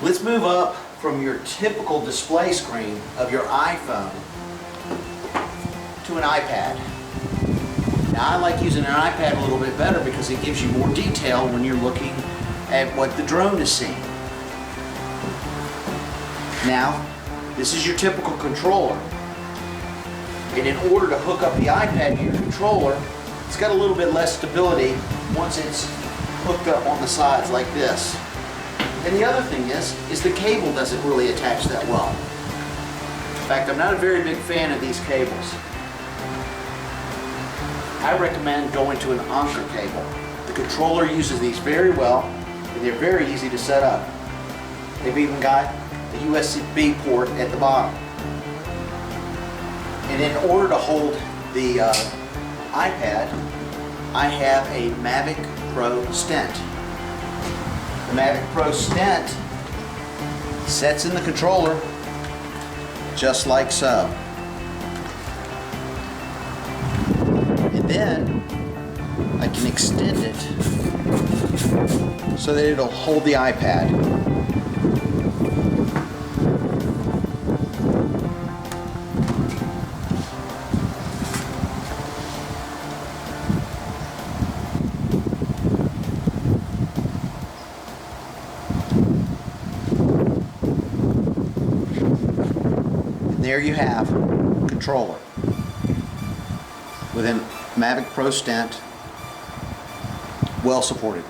Let's move up from your typical display screen of your iPhone to an iPad. Now I like using an iPad a little bit better because it gives you more detail when you're looking at what the drone is seeing. Now, this is your typical controller. And in order to hook up the iPad to your controller, it's got a little bit less stability once it's hooked up on the sides like this. And the other thing is the cable doesn't really attach that well. In fact, I'm not a very big fan of these cables. I recommend going to an Anker cable. The controller uses these very well, and they're very easy to set up. They've even got a USB port at the bottom. And in order to hold the iPad, I have a Mavic Pro Stent. The Mavic Pro Stent sets in the controller just like so. And then I can extend it so that it'll hold the iPad. There you have a controller with a Mavic Pro Stent, well supported.